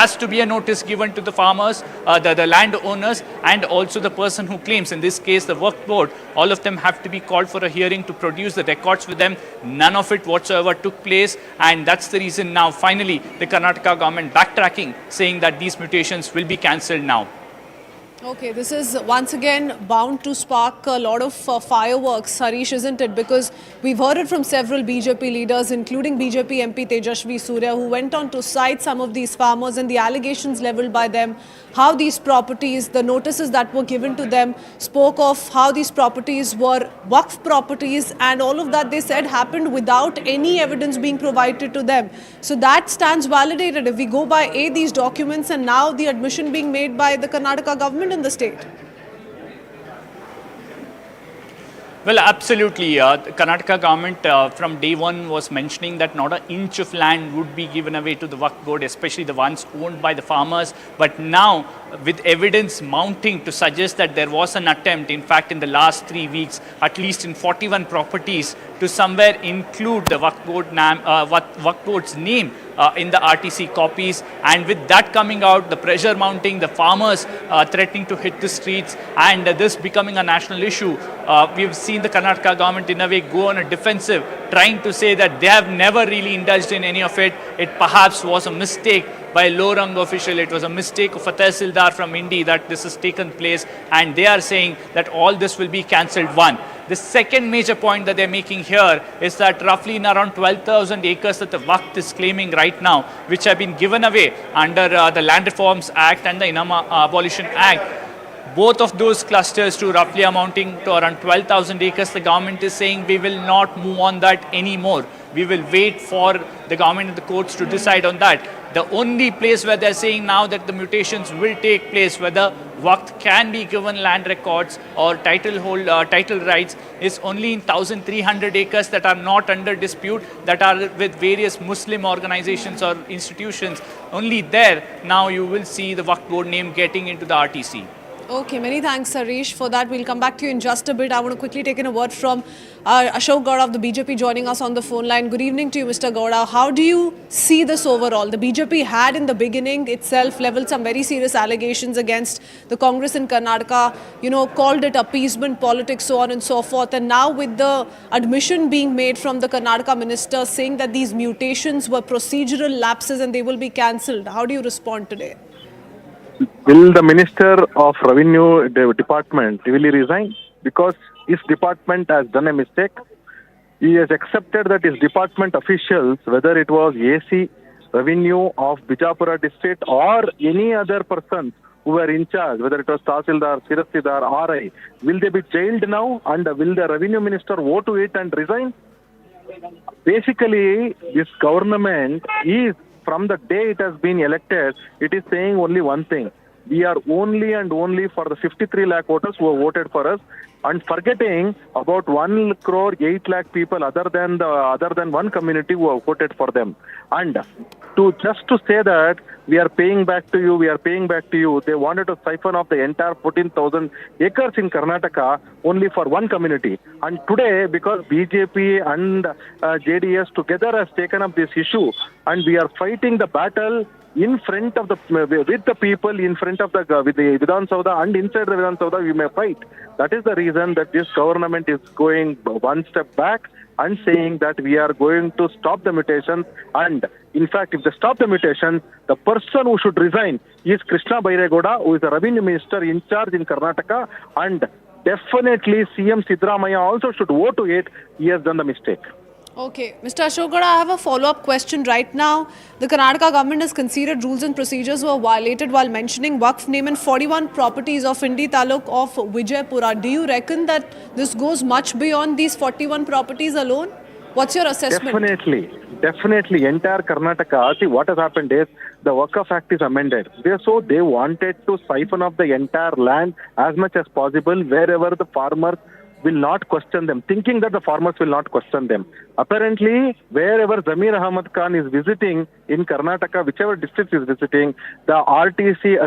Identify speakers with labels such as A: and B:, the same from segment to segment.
A: has to be a notice given to the farmers, the landowners, and also the person who claims, in this case the Waqf Board. All of them have to be called for a hearing to produce the records with them. None of it whatsoever took place, and that's the reason now finally the Karnataka government backtracking, saying that these mutations will be cancelled now.
B: Okay, this is once again bound to spark a lot of fireworks, Harish, isn't it? Because we've heard it from several BJP leaders, including BJP MP Tejashwi Surya, who went on to cite some of these farmers and the allegations leveled by them, how these properties, the notices that were given to them, spoke of how these properties were Waqf properties, and all of that, they said, happened without any evidence being provided to them. So that stands validated if we go by these documents and now the admission being made by the Karnataka government in the state.
A: Well, absolutely. The Karnataka government from day one was mentioning that not an inch of land would be given away to the Waqf Board, especially the ones owned by the farmers. But now, with evidence mounting to suggest that there was an attempt, in fact, in the last 3 weeks, at least in 41 properties, to somewhere include the Waqf Board's name in the RTC copies, and with that coming out, the pressure mounting, the farmers threatening to hit the streets, and this becoming a national issue, we've seen the Karnataka government in a way go on a defensive, trying to say that they have never really indulged in any of it. It perhaps was a mistake by a low-rung official. It was a mistake of a Tehsildar from India that this has taken place, and they are saying that all this will be cancelled. One. The second major point that they're making here is that roughly in around 12,000 acres that the Waqf is claiming right now, which have been given away under the Land Reforms Act and the Abolition Act, both of those clusters to roughly amounting to around 12,000 acres, the government is saying we will not move on that anymore. We will wait for the government and the courts to decide on that. The only place where they're saying now that the mutations will take place, whether Waqf can be given land records or title rights, is only in 1,300 acres that are not under dispute, that are with various Muslim organizations or institutions. Only there now you will see the Waqf Board name getting into the RTC.
B: Okay, many thanks, Harish, for that. We'll come back to you in just a bit. I want to quickly take in a word from Ashok Gowda of the BJP joining us on the phone line. Good evening to you, Mr. Gowda. How do you see this overall? The BJP had in the beginning itself leveled some very serious allegations against the Congress in Karnataka, called it appeasement politics, so on and so forth. And now with the admission being made from the Karnataka minister saying that these mutations were procedural lapses and they will be cancelled. How do you respond today?
C: Will the Minister of Revenue Department really resign? Because his department has done a mistake. He has accepted that his department officials, whether it was AC, Revenue of Bijapura district or any other person who were in charge, whether it was Tahsildar, Sirasidar, RI, will they be jailed now? And will the Revenue Minister vote to it and resign? Basically, this government is, from the day it has been elected, it is saying only one thing. We are only and only for the 53 lakh voters who have voted for us, and forgetting about 1 crore 8 lakh people other than one community who have voted for them. And to say that we are paying back to you, they wanted to siphon off the entire 14,000 acres in Karnataka only for one community. And today, because BJP and JDS together has taken up this issue, and we are fighting the battle in front of with the people, in front of with the Vidhan Saudha and inside the Vidhan Saudha, we may fight. That is the reason that this government is going one step back and saying that we are going to stop the mutations. And in fact, if they stop the mutations, the person who should resign is Krishna Bairegowda, who is the Revenue Minister in charge in Karnataka, and definitely CM Siddaramaiah also should vote to it. He has done the mistake.
B: Okay. Mr. Ashok Gowda, I have a follow-up question right now. The Karnataka government has conceded rules and procedures were violated while mentioning Waqf name in 41 properties of Indi taluk of Vijaypura. Do you reckon that this goes much beyond these 41 properties alone? What's your assessment?
C: Definitely. Entire Karnataka, see what has happened is the Waqf Act is amended. So they wanted to siphon off the entire land as much as possible wherever the farmers will not question them, thinking that the farmers will not question them. Apparently, wherever Zamir Ahmad Khan is visiting in Karnataka, whichever district is visiting, the RTC,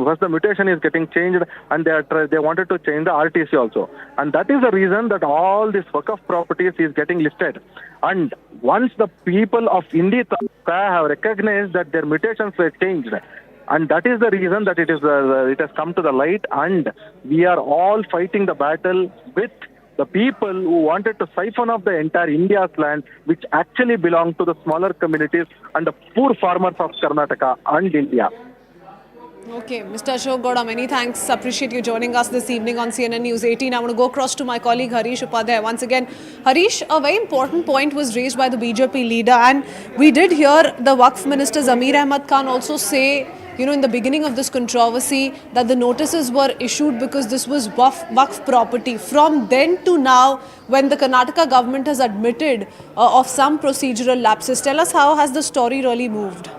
C: first the mutation is getting changed, and they wanted to change the RTC also. And that is the reason that all these Waqf properties is getting listed. And once the people of Indi Taluk have recognized that their mutations were changed, And that is the reason that it has come to the light, and we are all fighting the battle with the people who wanted to siphon off the entire India's land, which actually belonged to the smaller communities and the poor farmers of Karnataka and India.
B: Okay, Mr. Ashok Gowda, many thanks. Appreciate you joining us this evening on CNN News 18. I want to go across to my colleague Harish Upadhyay. Once again, Harish, a very important point was raised by the BJP leader, and we did hear the Waqf Minister Zamir Ahmad Khan also say, in the beginning of this controversy, that the notices were issued because this was Waqf property. From then to now, when the Karnataka government has admitted of some procedural lapses, tell us how has the story really moved?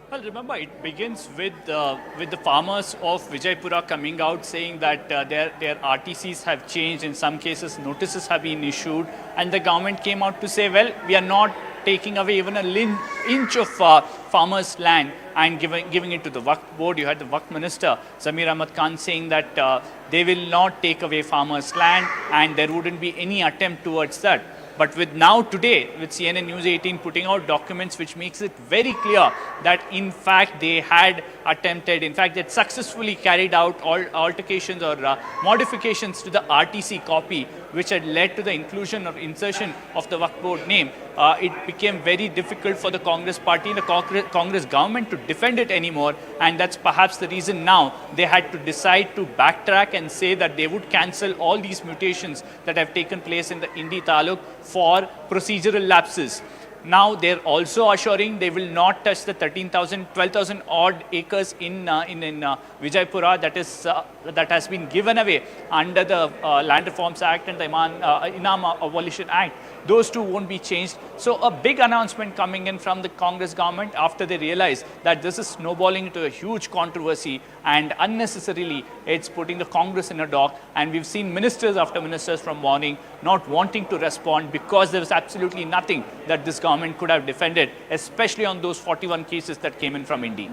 A: Well, remember, it begins with the farmers of Vijaypura coming out saying that their RTCs have changed. In some cases, notices have been issued, and the government came out to say, well, we are not taking away even an inch of farmers' land and giving it to the Waqf Board. You had the Waqf Minister Zamir Ahmad Khan saying that they will not take away farmers' land and there wouldn't be any attempt towards that. But with now today, with CNN News 18 putting out documents which makes it very clear that in fact they had attempted, in fact they had successfully carried out all altercations or modifications to the RTC copy, which had led to the inclusion or insertion of the Waqf Board name, it became very difficult for the Congress party and the Congress government to defend it anymore. And that's perhaps the reason now they had to decide to backtrack and say that they would cancel all these mutations that have taken place in the Indi taluk for procedural lapses. Now they're also assuring they will not touch the 12,000 odd acres in Vijaypura that has been given away under the Land Reforms Act and the Inam Abolition Act. Those two won't be changed. So a big announcement coming in from the Congress government after they realize that this is snowballing into a huge controversy and unnecessarily it's putting the Congress in a dock. And we've seen ministers after ministers from morning not wanting to respond because there was absolutely nothing that this government could have defended, especially on those 41 cases that came in from India.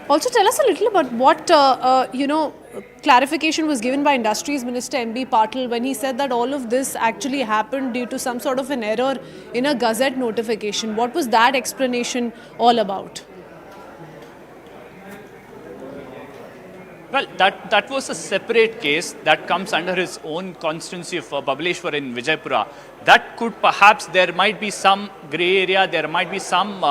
B: Also, tell us a little about what, clarification was given by Industries Minister MB Patil when he said that all of this actually happened due to some sort of an error in a Gazette notification. What was that explanation all about?
A: Well, that was a separate case that comes under his own constituency of Babaleshwar in Vijaypura. That could perhaps, there might be some grey area, there might be some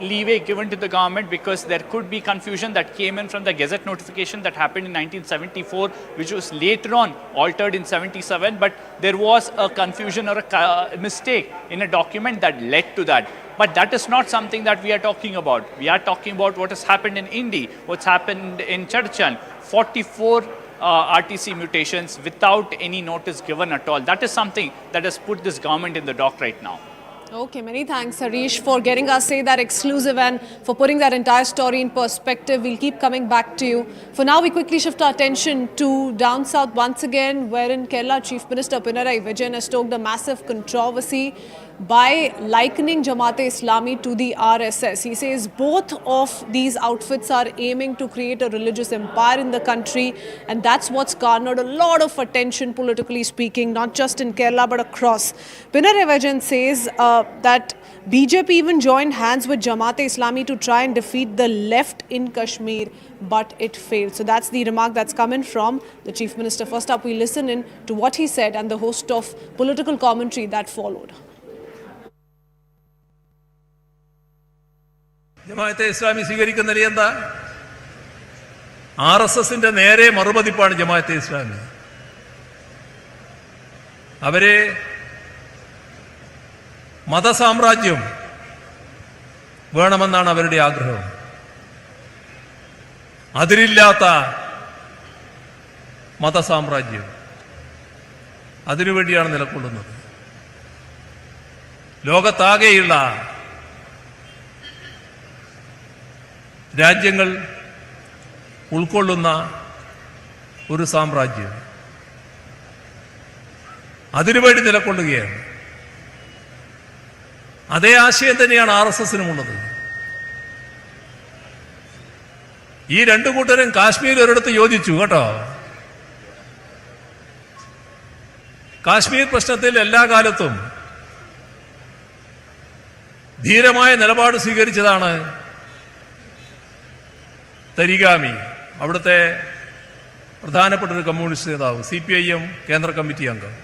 A: leeway given to the government because there could be confusion that came in from the Gazette notification that happened in 1974, which was later on altered in 77, but there was a confusion or a mistake in a document that led to that. But that is not something that we are talking about. We are talking about what has happened in Indi, what's happened in Churchan, 44 RTC mutations without any notice given at all. That is something that has put this government in the dock right now.
B: Okay, many thanks, Harish, for getting us say that exclusive and for putting that entire story in perspective. We'll keep coming back to you. For now, we quickly shift our attention to down south once again, wherein Kerala Chief Minister Pinarayi Vijayan has stoked a massive controversy by likening Jamaat-e-Islami to the RSS. He says both of these outfits are aiming to create a religious empire in the country, and that's what's garnered a lot of attention, politically speaking, not just in Kerala but across. Pinarayi Vijayan says that BJP even joined hands with Jamaat-e-Islami to try and defeat the left in Kashmir, but it failed. So that's the remark that's coming from the Chief Minister. First up, we listen in to what he said and the host of political commentary that followed.
D: Jamaat-e-Islami സ്വീകരിക്കുന്ന നില എന്താ? RSSന്റെ നേരെ മറുപതിപ്പാണ് ജമാഅത്തെ-ഇസ്ലാമി. അവരെ മതസാമ്രാജ്യം വേണമെന്നാണ് അവരുടെ ആഗ്രഹം. അതിരില്ലാത്ത മതസാമ്രാജ്യം, അതിനുവേണ്ടിയാണ് നിലകൊള്ളുന്നത്. ലോകത്താകെയുള്ള രാജ്യങ്ങൾ ഉൾക്കൊള്ളുന്ന ഒരു സാമ്രാജ്യം, അതിനുവേണ്ടി നിലകൊള്ളുകയാണ്. അതേ ആശയം തന്നെയാണ് RSSനുമുള്ളത്. ഈ രണ്ടു കൂട്ടരും കാശ്മീർ ഒരിടത്ത് യോജിച്ചു കേട്ടോ. കാശ്മീർ പ്രശ്നത്തിൽ എല്ലാ കാലത്തും ധീരമായ നിലപാട് സ്വീകരിച്ചതാണ് തരിഗാമി, അവിടുത്തെ പ്രധാനപ്പെട്ട ഒരു കമ്മ്യൂണിസ്റ്റ് നേതാവ്, CPIM കേന്ദ്ര കമ്മിറ്റി അംഗം.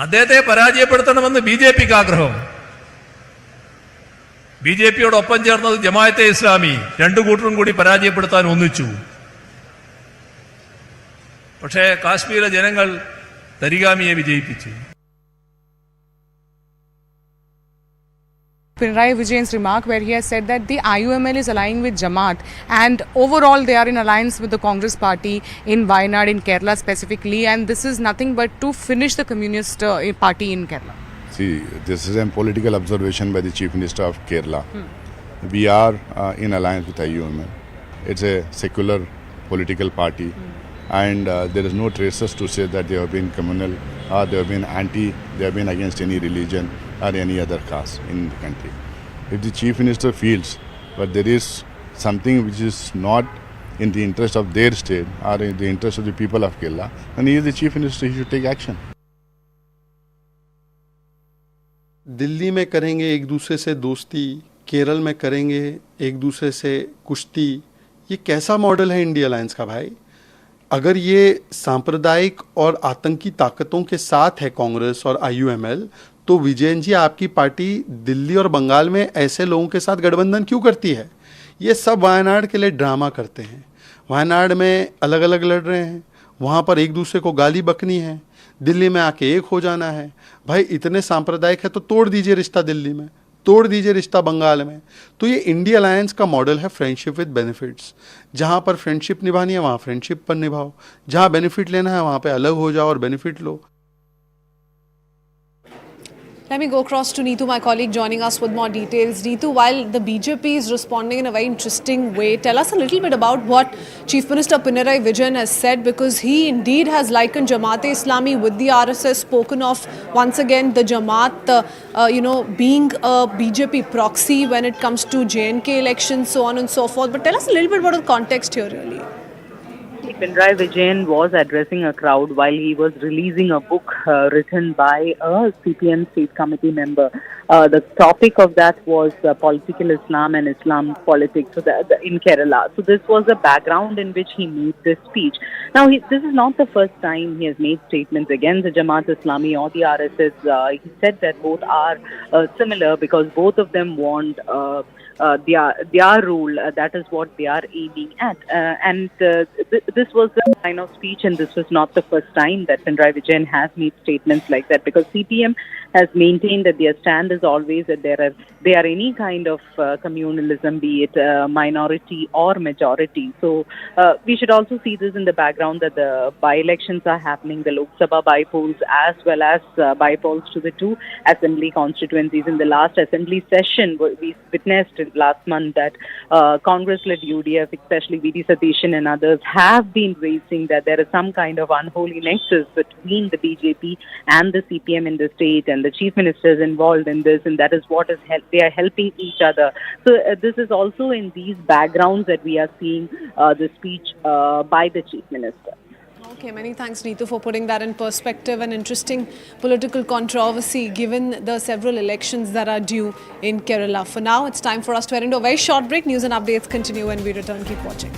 D: അദ്ദേഹത്തെ പരാജയപ്പെടുത്തണമെന്ന് BJPക്ക് ആഗ്രഹം. BJPയോടൊപ്പം ചേർന്നത് ജമാഅത്തെ ഇസ്ലാമി, രണ്ടു കൂട്ടരും കൂടി പരാജയപ്പെടുത്താൻ ഒന്നിച്ചു. പക്ഷേ കാശ്മീരിലെ ജനങ്ങൾ തരിഗാമിയെ വിജയിപ്പിച്ചു.
E: Pinarayi Vijayan's remark where he has said that the IUML is aligning with Jamaat and overall they are in alliance with the Congress party in Wayanad in Kerala specifically, and this is nothing but to finish the communist party in Kerala.
F: See, this is a political observation by the Chief Minister of Kerala. We are in alliance with IUML. It's a secular political party and there is no traces to say that they have been communal or they have been they have been against any religion or any other caste in the country. If the Chief Minister feels that there is something which is not in the interest of their state or in the interest of the people of Kerala, then he is the Chief Minister, he should take action.
G: Delhi में करेंगे एक दूसरे से दोस्ती, केरल में करेंगे एक दूसरे से कुश्ती, ये कैसा मॉडल है इंडिया अलायंस का भाई? अगर ये सांप्रदायिक और आतंकी ताकतों के साथ है कांग्रेस और IUML, तो विजयन जी आपकी पार्टी दिल्ली और बंगाल में ऐसे लोगों के साथ गठबंधन क्यों करती है? ये सब वायनाड के लिए ड्रामा करते हैं. वायनाड में अलग अलग लड़ रहे हैं, वहाँ पर एक दूसरे को गाली बकनी है, दिल्ली में आके एक हो जाना है. भाई इतने सांप्रदायिक है तो तोड़ दीजिए रिश्ता दिल्ली में, तोड़ दीजिए रिश्ता बंगाल में. तो ये इंडिया अलायंस का मॉडल है फ्रेंडशिप विद बेनिफिट्स. जहाँ पर फ्रेंडशिप निभानी है वहाँ फ्रेंडशिप पर निभाओ, जहाँ बेनिफिट लेना है वहाँ पे अलग हो जाओ और benefit low.
B: Let me go across to Neetu, my colleague, joining us with more details. Neetu, while the BJP is responding in a very interesting way, tell us a little bit about what Chief Minister Pinarayi Vijayan has said, because he indeed has likened Jamaat-e-Islami with the RSS, spoken of once again the Jamaat, being a BJP proxy when it comes to JNK elections, so on and so forth. But tell us a little bit about the context here, really.
H: Pinarayi Vijayan was addressing a crowd while he was releasing a book written by a CPM state committee member. The topic of that was political Islam and Islam politics in Kerala. So this was the background in which he made this speech. Now, this is not the first time he has made statements against the Jamaat Islami or the RSS. He said that both are similar because both of them want their rule. That is what they are aiming at. This was the line of speech, and this was not the first time that Pinarayi Vijayan has made statements like that, because CPM has maintained that their stand is always that they are any kind of communalism, be it minority or majority. So we should also see this in the background that the by-elections are happening, the Lok Sabha by-polls as well as by-polls to the two assembly constituencies. In the last assembly session, we witnessed last month that Congress-led UDF, especially VD Satishan and others, have been raising that there is some kind of unholy nexus between the BJP and the CPM in the state, and the Chief Minister is involved in this, and that is what is they are helping each other. So this is also in these backgrounds that we are seeing the speech by the Chief Minister.
B: Okay, many thanks, Neetu, for putting that in perspective. An interesting political controversy given the several elections that are due in Kerala. For now, it's time for us to head into a very short break. News and updates continue when we return. Keep watching.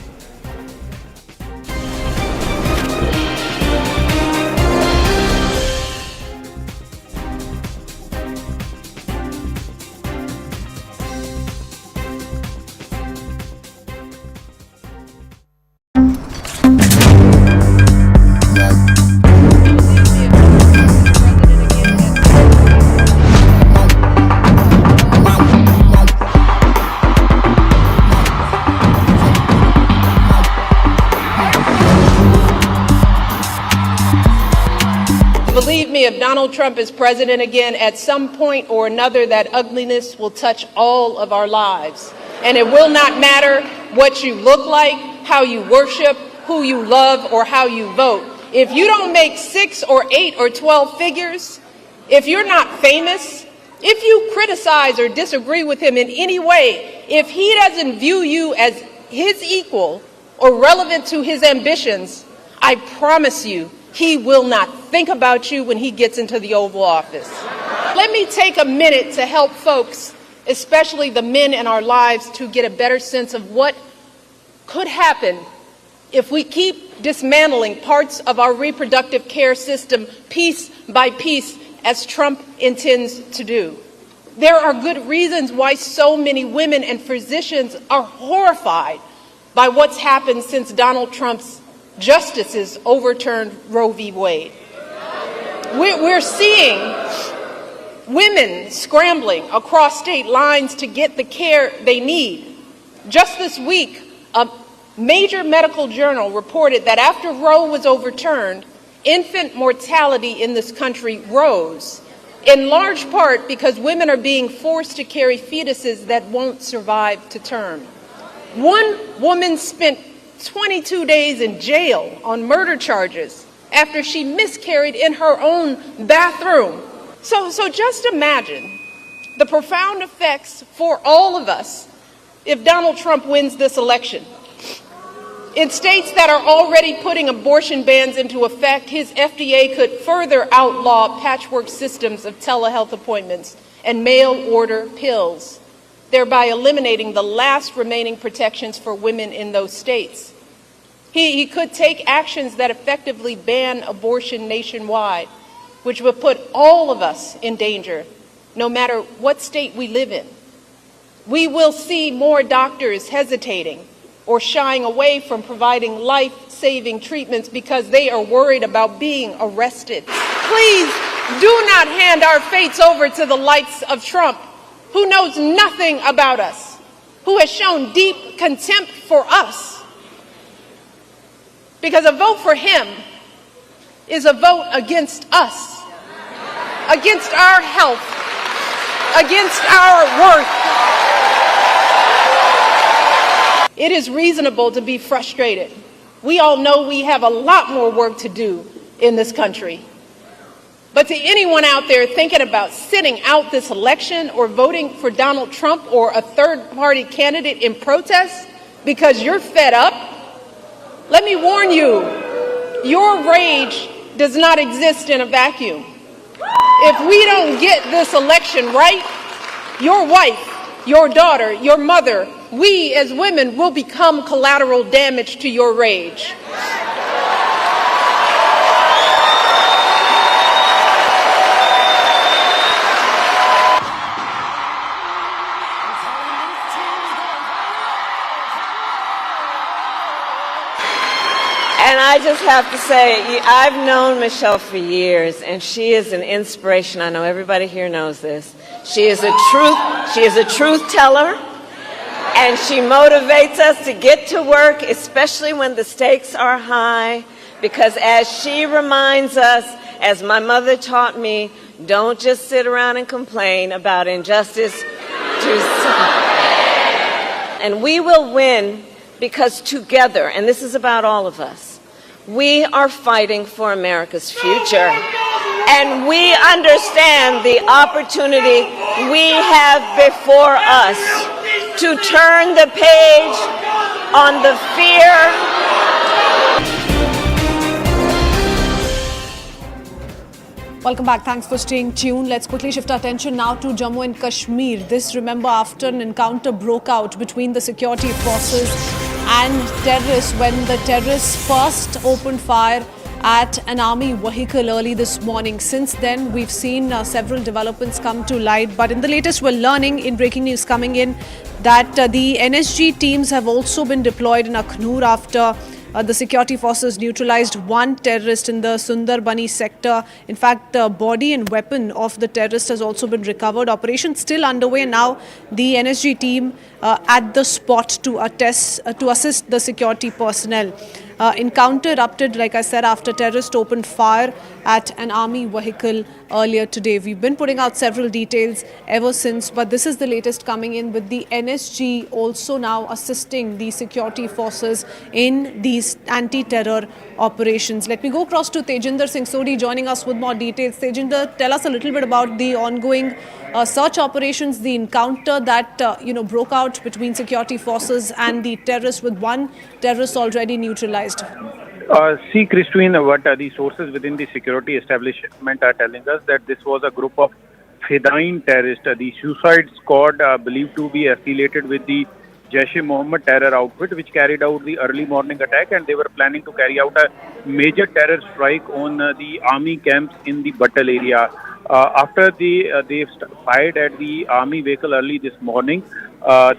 I: Believe me, if Donald Trump is president again, at some point or another, that ugliness will touch all of our lives. And it will not matter what you look like, how you worship, who you love, or how you vote. If you don't make 6 or 8 or 12 figures, if you're not famous, if you criticize or disagree with him in any way, if he doesn't view you as his equal or relevant to his ambitions, I promise you, he will not think about you when he gets into the Oval Office. Let me take a minute to help folks, especially the men in our lives, to get a better sense of what could happen if we keep dismantling parts of our reproductive care system piece by piece, as Trump intends to do. There are good reasons why so many women and physicians are horrified by what's happened since Donald Trump's justices overturned Roe v. Wade. We're seeing women scrambling across state lines to get the care they need. Just this week, a major medical journal reported that after Roe was overturned, infant mortality in this country rose, in large part because women are being forced to carry fetuses that won't survive to term. One woman spent 22 days in jail on murder charges after she miscarried in her own bathroom. So just imagine the profound effects for all of us if Donald Trump wins this election. In states that are already putting abortion bans into effect, his FDA could further outlaw patchwork systems of telehealth appointments and mail-order pills, thereby eliminating the last remaining protections for women in those states. He could take actions that effectively ban abortion nationwide, which would put all of us in danger, no matter what state we live in. We will see more doctors hesitating or shying away from providing life-saving treatments because they are worried about being arrested. Please do not hand our fates over to the likes of Trump, who knows nothing about us, who has shown deep contempt for us. Because a vote for him is a vote against us, against our health, against our worth. It is reasonable to be frustrated. We all know we have a lot more work to do in this country. But to anyone out there thinking about sitting out this election or voting for Donald Trump or a third-party candidate in protest because you're fed up, let me warn you, your rage does not exist in a vacuum. If we don't get this election right, your wife, your daughter, your mother, we as women will become collateral damage to your rage.
J: And I just have to say, I've known Michelle for years, and she is an inspiration. I know everybody here knows this. She is a truth teller, and she motivates us to get to work, especially when the stakes are high, because as she reminds us, as my mother taught me, don't just sit around and complain about injustice. And we will win because together, and this is about all of us, we are fighting for America's future. And we understand the opportunity we have before us to turn the page on the fear.
B: Welcome back. Thanks for staying tuned. Let's quickly shift our attention now to Jammu and Kashmir. This, remember, after an encounter broke out between the security forces and terrorists when the terrorists first opened fire at an army vehicle early this morning. Since then, we've seen several developments come to light. But in the latest, we're learning in breaking news coming in that the NSG teams have also been deployed in Akhnur after the security forces neutralized one terrorist in the Sundarbani sector. In fact, the body and weapon of the terrorist has also been recovered. Operation still underway now. The NSG team at the spot to assist the security personnel. Encounter erupted, like I said, after terrorists opened fire at an army vehicle earlier today. We've been putting out several details ever since, but this is the latest coming in with the NSG also now assisting the security forces in these anti-terror operations. Let me go across to Tejinder Singh Sodhi joining us with more details. Tejinder, tell us a little bit about the ongoing search operations, the encounter that broke out between security forces and the terrorists, with one terrorist already neutralized.
K: See, Christine, what the sources within the security establishment are telling us that this was a group of Fedayeen terrorist, the suicide squad believed to be affiliated with the Jaish-e-Mohammed terror outfit, which carried out the early morning attack, and they were planning to carry out a major terror strike on the army camps in the Batal area. After they fired at the army vehicle early this morning,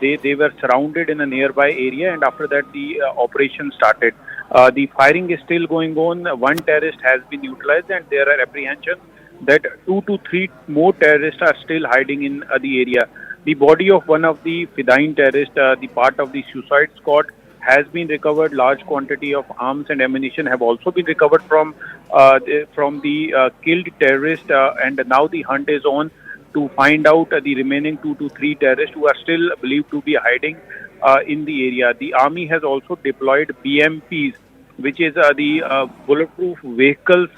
K: they were surrounded in a nearby area, and after that the operation started. The firing is still going on. One terrorist has been neutralized, and there are apprehensions that 2 to 3 more terrorists are still hiding in the area. The body of one of the Fedayeen terrorists, the part of the suicide squad, has been recovered. Large quantity of arms and ammunition have also been recovered from the killed terrorist, and now the hunt is on to find out the remaining 2 to 3 terrorists who are still believed to be hiding in the area. The army has also deployed BMPs, which is the bulletproof vehicles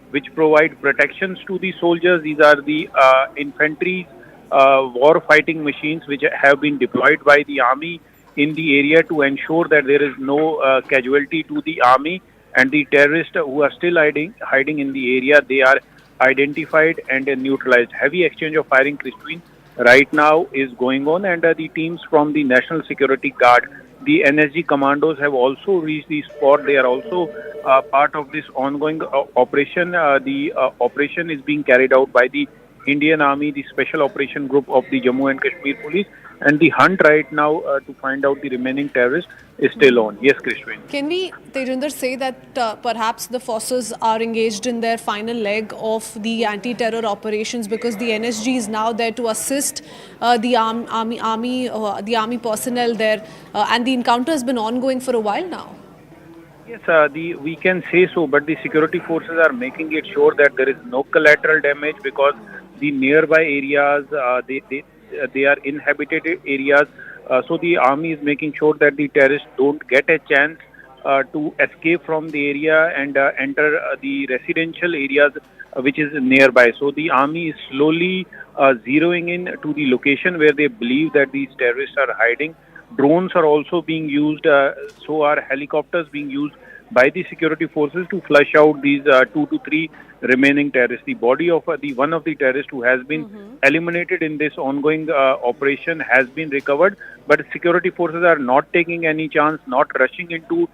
K: which provide protections to the soldiers. These are the infantry war fighting machines which have been deployed by the army in the area to ensure that there is no casualty to the army, and the terrorists who are still hiding in the area, they are identified and neutralized. Heavy exchange of firing, Christine, right now is going on, and the teams from the National Security Guard, the NSG commandos, have also reached the spot. They are also part of this ongoing operation. The operation is being carried out by the Indian Army, the Special Operation Group of the Jammu and Kashmir Police, and the hunt right now to find out the remaining terrorists is still on. Yes, Christine.
B: Can we, Tejinder, say that perhaps the forces are engaged in their final leg of the anti-terror operations because the NSG is now there to assist the army personnel there, and the encounter has been ongoing for a while now?
K: Yes, we can say so, but the security forces are making it sure that there is no collateral damage, because the nearby areas, they are inhabited areas. So the army is making sure that the terrorists don't get a chance to escape from the area and enter the residential areas which is nearby. So the army is slowly zeroing in to the location where they believe that these terrorists are hiding. Drones are also being used, so are helicopters being used by the security forces to flush out these 2 to 3 remaining terrorists. The body of one of the terrorists who has been eliminated in this ongoing operation has been recovered, but security forces are not taking any chance, not rushing into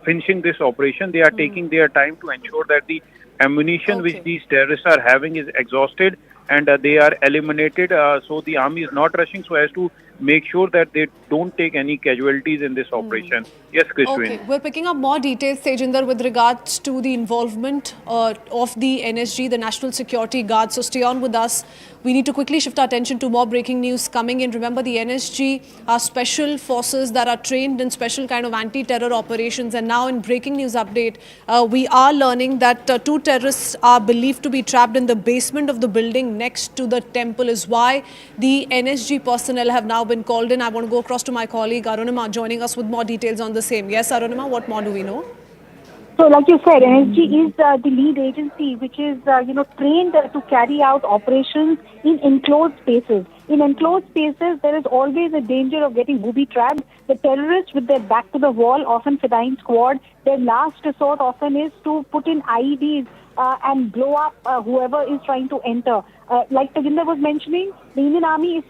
K: finishing this operation. They are taking their time to ensure that the ammunition which these terrorists are having is exhausted and they are eliminated. So the army is not rushing so as to make sure that they don't take any casualties in this operation. Yes, Christine.
B: Okay, we're picking up more details, Tejinder, with regards to the involvement of the NSG, the National Security Guard. So stay on with us. We need to quickly shift our attention to more breaking news coming in. Remember, the NSG are special forces that are trained in special kind of anti-terror operations. And now in breaking news update, we are learning that 2 terrorists are believed to be trapped in the basement of the building next to the temple, is why the NSG personnel have now been called in. I want to go across to my colleague Arunima joining us with more details on the same. Yes, Arunima, what more do we know?
L: So, like you said, NSG is the lead agency which is, trained to carry out operations in enclosed spaces. In enclosed spaces, there is always a danger of getting booby-trapped. The terrorists, with their back to the wall, often Fedayeen squad, their last resort often is to put in IEDs and blow up whoever is trying to enter. Like Tejinder was mentioning, the Indian Army is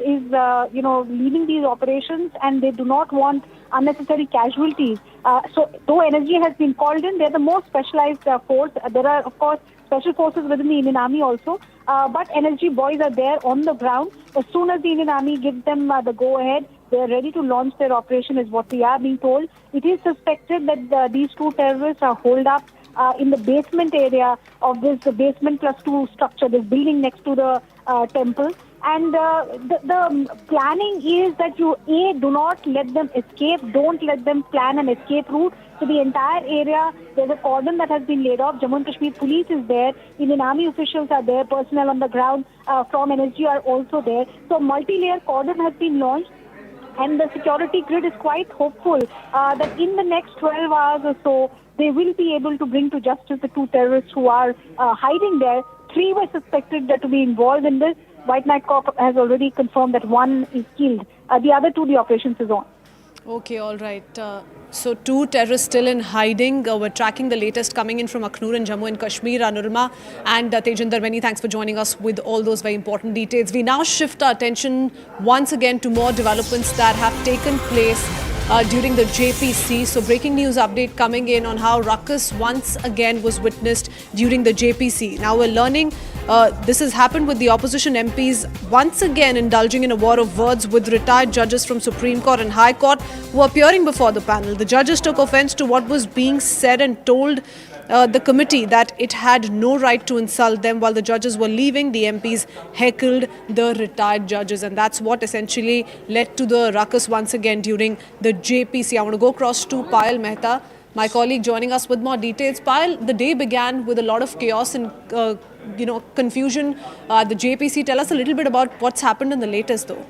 L: leading these operations, and they do not want unnecessary casualties. So, though NSG has been called in, they are the most specialized force. There are, of course, special forces within the Indian Army also, but NSG boys are there on the ground. As soon as the Indian Army gives them the go-ahead, they are ready to launch their operation, is what we are being told. It is suspected that these 2 terrorists are holed up in the basement area of this basement plus 2 structure, this building next to the temple. And the planning is that you, do not let them escape, don't let them plan an escape route. So the entire area, there's a cordon that has been laid off. Jammu and Kashmir police is there, Indian Army officials are there, personnel on the ground from NSG are also there. So multi-layer cordon has been launched. And the security grid is quite hopeful that in the next 12 hours or so, they will be able to bring to justice the 2 terrorists who are hiding there. 3 were suspected to be involved in this. White Night Corps has already confirmed that 1 is killed. The other 2, the operations is on.
B: Okay, all right. So two terrorists still in hiding. We're tracking the latest coming in from Akhnur and Jammu and Kashmir. Nurma and Tejinder, many thanks for joining us with all those very important details. We now shift our attention once again to more developments that have taken place during the JPC. So breaking news update coming in on how ruckus once again was witnessed during the JPC. Now we're learning this has happened with the opposition MPs once again indulging in a war of words with retired judges from Supreme Court and High Court who are appearing before the panel. The judges took offence to what was being said and told the committee that it had no right to insult them. While the judges were leaving, the MPs heckled the retired judges, and that's what essentially led to the ruckus once again during the JPC. I want to go across to Payal Mehta, my colleague, joining us with more details. Payal, the day began with a lot of chaos and confusion at the JPC. Tell us a little bit about what's happened in the latest, though.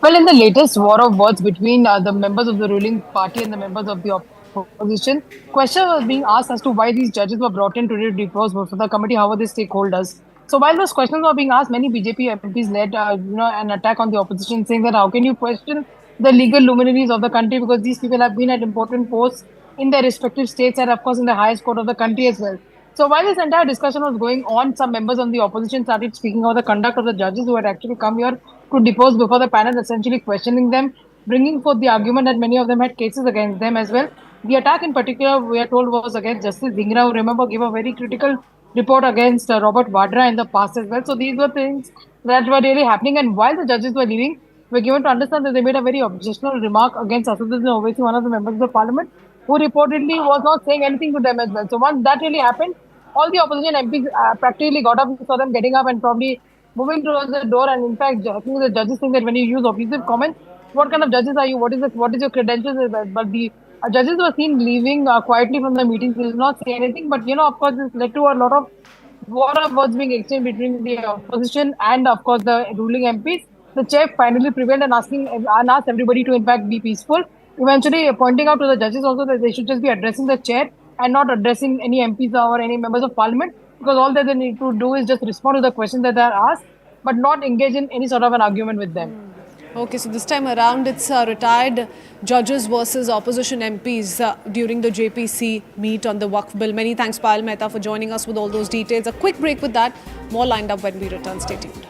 M: Well, in the latest war of words between the members of the ruling party and the members of the opposition, question was being asked as to why these judges were brought in to depose for the committee. How were the stakeholders? So while those questions were being asked, many BJP MPs led an attack on the opposition, saying that how can you question the legal luminaries of the country, because these people have been at important posts in their respective states and of course in the highest court of the country as well. So while this entire discussion was going on, some members of the opposition started speaking about the conduct of the judges who had actually come here to depose before the panel, essentially questioning them, bringing forth the argument that many of them had cases against them as well. The attack in particular, we are told, was against Justice Dhingra, who, remember, gave a very critical report against Robert Vadra in the past as well. So these were things that were really happening, and while the judges were leaving, we're given to understand that they made a very objectionable remark against Asaduddin Owaisi, one of the members of the parliament, who reportedly was not saying anything to them as well. So once that really happened, all the opposition MPs practically got up. We saw them getting up and probably moving towards the door. And in fact, I think the judges think that when you use abusive comments, what kind of judges are you? What is your credentials? But the judges were seen leaving quietly from the meetings. They did not say anything. But of course, this led to a lot of war of words being exchanged between the opposition and of course the ruling MPs. The chair finally prevailed and asked everybody to in fact be peaceful. Eventually pointing out to the judges also that they should just be addressing the chair and not addressing any MPs or any members of parliament, because all that they need to do is just respond to the questions that they are asked, but not engage in any sort of an argument with them.
B: Okay, so this time around it's retired judges versus opposition MPs during the JPC meet on the Waqf bill. Many thanks, Payal Mehta, for joining us with all those details. A quick break with that. More lined up when we return. Stay tuned.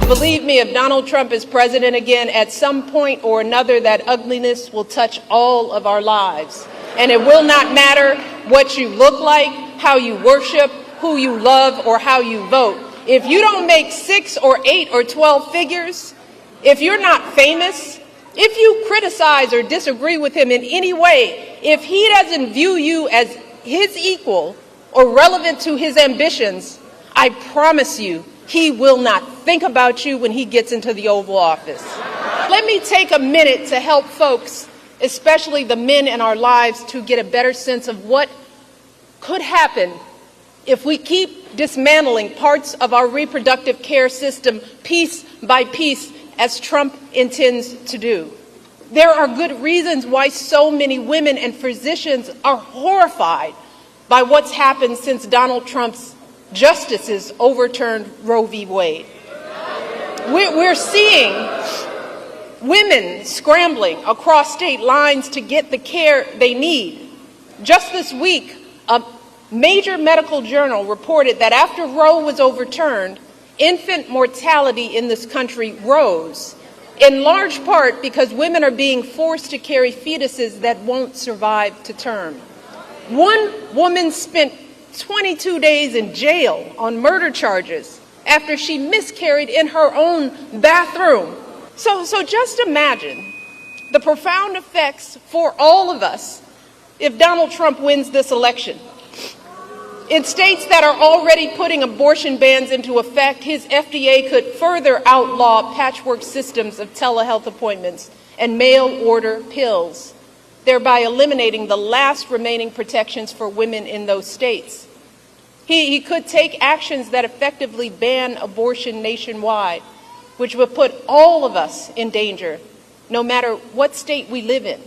I: Believe me, if Donald Trump is president again, at some point or another, that ugliness will touch all of our lives. And it will not matter what you look like, how you worship, who you love, or how you vote. If you don't make 6 or 8 or 12 figures, if you're not famous, if you criticize or disagree with him in any way, if he doesn't view you as his equal or relevant to his ambitions, I promise you, he will not think about you when he gets into the Oval Office. Let me take a minute to help folks, especially the men in our lives, to get a better sense of what could happen if we keep dismantling parts of our reproductive care system piece by piece, as Trump intends to do. There are good reasons why so many women and physicians are horrified by what's happened since Donald Trump's justices overturned Roe v. Wade. We're seeing women scrambling across state lines to get the care they need. Just this week, a major medical journal reported that after Roe was overturned, infant mortality in this country rose, in large part because women are being forced to carry fetuses that won't survive to term. One woman spent 22 days in jail on murder charges after she miscarried in her own bathroom. So just imagine the profound effects for all of us if Donald Trump wins this election. In states that are already putting abortion bans into effect, his FDA could further outlaw patchwork systems of telehealth appointments and mail-order pills. thereby eliminating the last remaining protections for women in those states. He could take actions that effectively ban abortion nationwide, which would put all of us in danger, no matter what state we live in.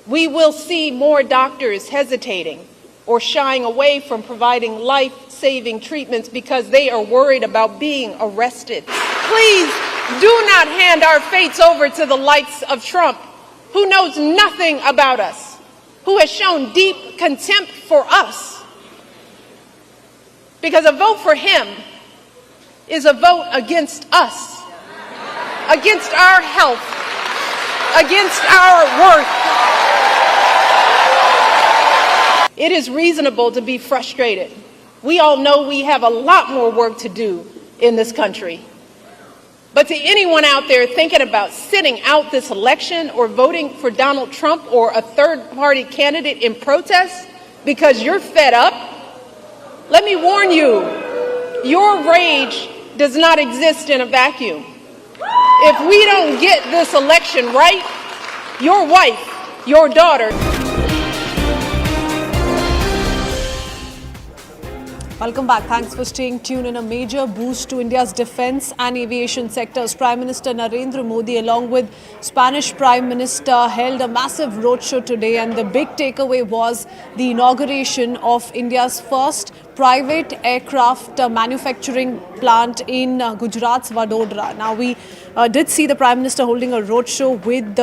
I: We will see more doctors hesitating or shying away from providing life-saving treatments because they are worried about being arrested. Please do not hand our fates over to the likes of Trump, who knows nothing about us, who has shown deep contempt for us. Because a vote for him is a vote against us, against our health, against our worth. It is reasonable to be frustrated. We all know we have a lot more work to do in this country. But to anyone out there thinking about sitting out this election or voting for Donald Trump or a third-party candidate in protest because you're fed up, let me warn you, your rage does not exist in a vacuum. If we don't get this election right, your wife, your daughter.
B: Welcome back. Thanks for staying tuned. In a major boost to India's defense and aviation sectors, Prime Minister Narendra Modi, along with Spanish Prime Minister, held a massive roadshow today, and the big takeaway was the inauguration of India's first private aircraft manufacturing plant in Gujrat's Vadodara. Now, we did see the Prime Minister holding a roadshow with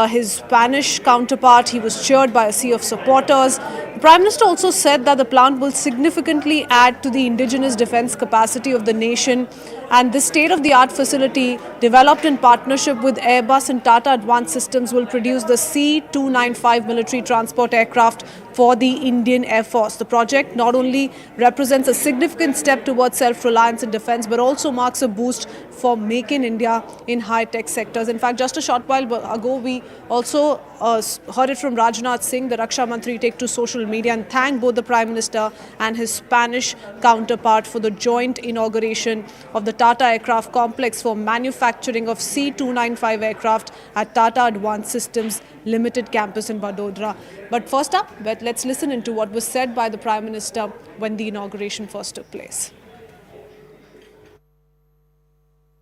B: his Spanish counterpart. He was cheered by a sea of supporters. The Prime Minister also said that the plant will significantly add to the indigenous defense capacity of the nation, and this state-of-the-art facility, developed in partnership with Airbus and Tata Advanced Systems, will produce the C-295 military transport aircraft for the Indian Air Force. The project not only represents a significant step towards self-reliance in defense, but also marks a boost for Make in India in high-tech sectors. In fact, just a short while ago, we also heard it from Rajnath Singh, the Raksha Mantri, take to social media and thank both the Prime Minister and his Spanish counterpart for the joint inauguration of the Tata Aircraft Complex for manufacturing of C-295 aircraft at Tata Advanced Systems Limited campus in Vadodara. But first up, let's listen into what was said by the Prime Minister when the inauguration first took place.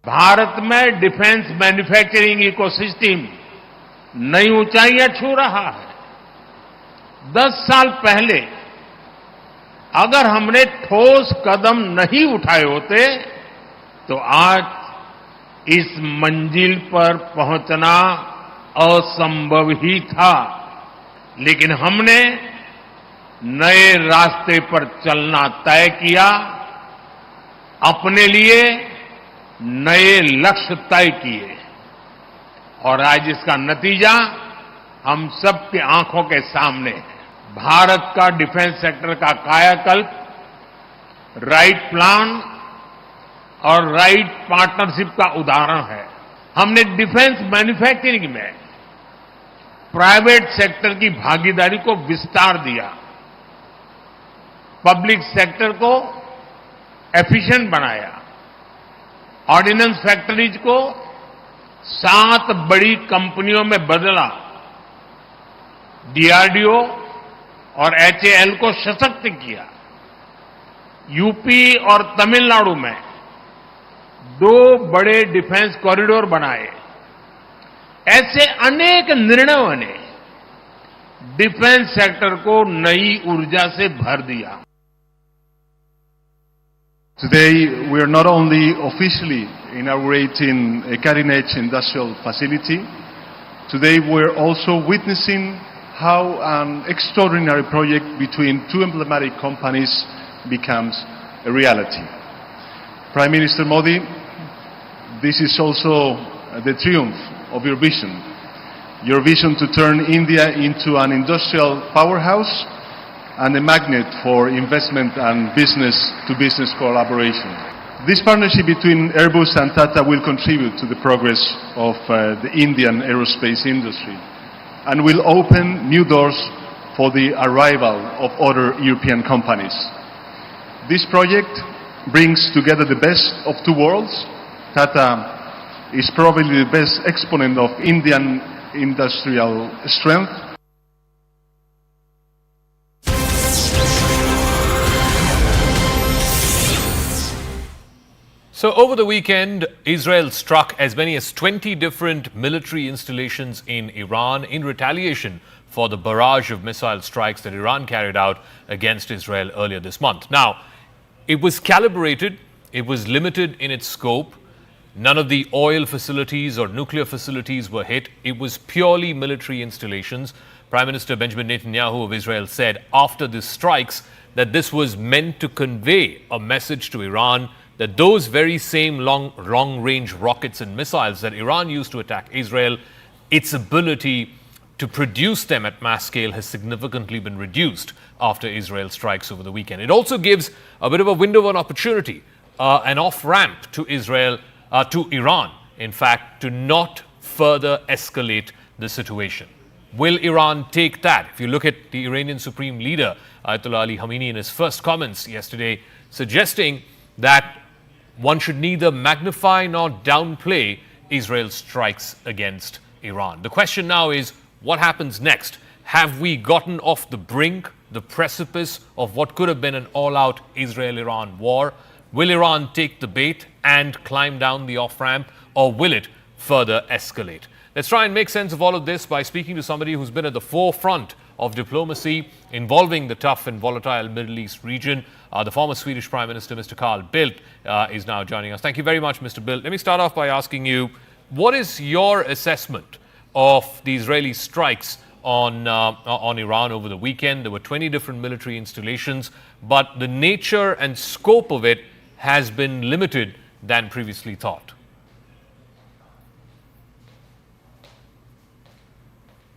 N: Bharat में defence manufacturing ecosystem नई ऊंचाइयां छू रहा है। 10 साल पहले अगर हमने ठोस कदम नहीं उठाए होते तो आज इस मंजिल पर पहुंचना असंभव ही था, लेकिन हमने नए रास्ते पर चलना तय किया, अपने लिए नए लक्ष्य तय किए और आज इसका नतीजा हम सबकी आंखों के सामने है। भारत का डिफेंस सेक्टर का कायाकल्प राइट प्लान और राइट पार्टनरशिप का उदाहरण है। हमने डिफेंस मैन्युफैक्चरिंग में प्राइवेट सेक्टर की भागीदारी को विस्तार दिया, पब्लिक सेक्टर को एफिशिएंट बनाया, ऑर्डिनेंस फैक्ट्रीज को 7 बड़ी कंपनियों में बदला, डीआरडीओ और एचएएल को सशक्त किया, यूपी और तमिलनाडु में 2 बड़े डिफेंस कॉरिडोर बनाए। ऐसे अनेक निर्णयों ने डिफेंस सेक्टर को नई ऊर्जा से भर दिया।
O: Today, we are not only officially inaugurating a cutting-edge industrial facility, today we are also witnessing how an extraordinary project between 2 emblematic companies becomes a reality. Prime Minister Modi, this is also the triumph of your vision to turn India into an industrial powerhouse and a magnet for investment and business-to-business collaboration. This partnership between Airbus and Tata will contribute to the progress of the Indian aerospace industry and will open new doors for the arrival of other European companies. This project brings together the best of 2 worlds. Tata is probably the best exponent of Indian industrial strength.
P: So over the weekend, Israel struck as many as 20 different military installations in Iran in retaliation for the barrage of missile strikes that Iran carried out against Israel earlier this month. Now, it was calibrated, it was limited in its scope. None of the oil facilities or nuclear facilities were hit. It was purely military installations. Prime Minister Benjamin Netanyahu of Israel said after the strikes that this was meant to convey a message to Iran that those very same long-range rockets and missiles that Iran used to attack Israel, its ability to produce them at mass scale has significantly been reduced after Israel strikes over the weekend. It also gives a bit of a window of opportunity, an off-ramp to Israel, to Iran, in fact, to not further escalate the situation. Will Iran take that? If you look at the Iranian Supreme Leader, Ayatollah Ali Khamenei, in his first comments yesterday, suggesting that one should neither magnify nor downplay Israel's strikes against Iran. The question now is, what happens next? Have we gotten off the brink, the precipice of what could have been an all-out Israel-Iran war? Will Iran take the bait and climb down the off-ramp, or will it further escalate? Let's try and make sense of all of this by speaking to somebody who's been at the forefront of diplomacy involving the tough and volatile Middle East region. The former Swedish Prime Minister, Mr. Carl Bildt, is now joining us. Thank you very much, Mr. Bildt. Let me start off by asking you, what is your assessment of the Israeli strikes on Iran over the weekend? There were 20 different military installations, but the nature and scope of it has been limited than previously thought.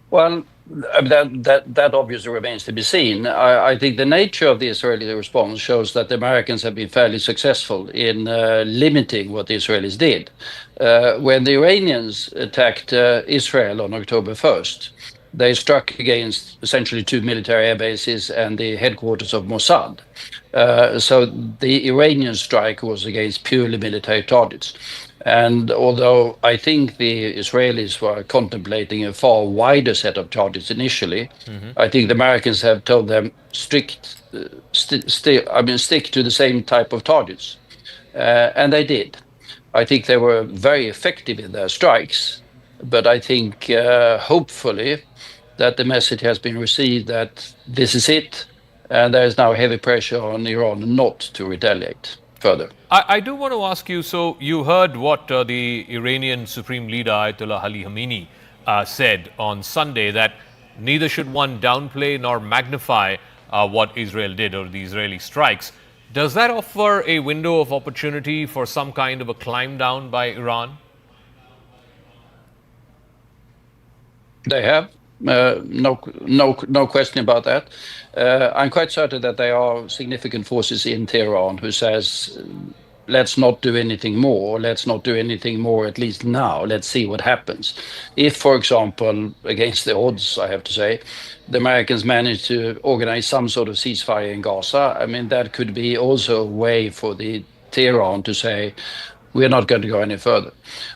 Q: Well, that obviously remains to be seen. I think the nature of the Israeli response shows that the Americans have been fairly successful in limiting what the Israelis did. When the Iranians attacked Israel on October 1st, they struck against essentially 2 military air bases and the headquarters of Mossad. So the Iranian strike was against purely military targets. And although I think the Israelis were contemplating a far wider set of targets initially, I think the Americans have told them stick to the same type of targets. And they did. I think they were very effective in their strikes, but I think hopefully that the message has been received that this is it, and there is now heavy pressure on Iran not to retaliate further.
P: I do want to ask you, so you heard what the Iranian Supreme Leader Ayatollah Ali Khamenei said on Sunday, that neither should one downplay nor magnify what Israel did or the Israeli strikes. Does that offer a window of opportunity for some kind of a climb down by Iran?
Q: They have. No question about that. I'm quite certain that there are significant forces in Tehran who says, let's not do anything more. Let's not do anything more, at least now. Let's see what happens. If, for example, against the odds, I have to say, the Americans manage to organize some sort of ceasefire in Gaza, I mean, that could be also a way for the Tehran to say, we're not going to go any further.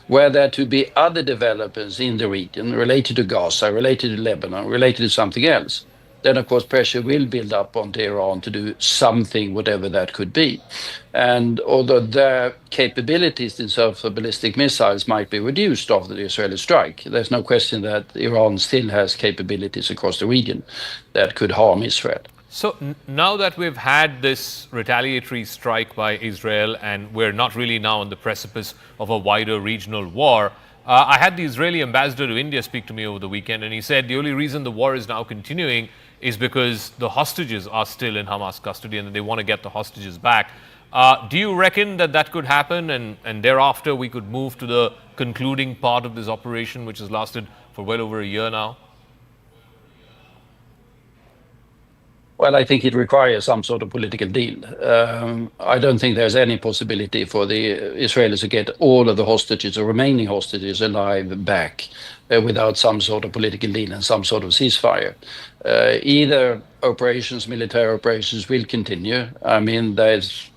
Q: Were there to be other developments in the region related to Gaza, related to Lebanon, related to something else, then of course pressure will build up on Tehran to do something, whatever that could be. And although their capabilities in terms of ballistic missiles might be reduced after the Israeli strike, there's no question that Iran still has capabilities across the region that could harm Israel.
P: So now that we've had this retaliatory strike by Israel and we're not really now on the precipice of a wider regional war, I had the Israeli ambassador to India speak to me over the weekend, and he said the only reason the war is now continuing is because the hostages are still in Hamas custody and they want to get the hostages back. Do you reckon that that could happen and thereafter we could move to the concluding part of this operation, which has lasted for well over a year now?
Q: Well, I think it requires some sort of political deal. I don't think there's any possibility for the Israelis to get all of the hostages or remaining hostages alive back without some sort of political deal and some sort of ceasefire. Either military operations will continue. I mean, there's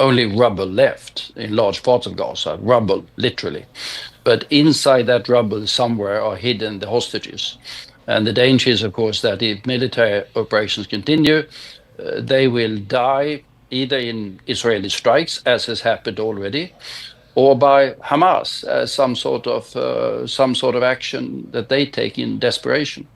Q: only rubble left in large parts of Gaza, rubble, literally. But inside that rubble somewhere are hidden the hostages. And the danger is, of course, that if military operations continue, they will die either in Israeli strikes, as has happened already, or by Hamas as some sort of action that they take in desperation.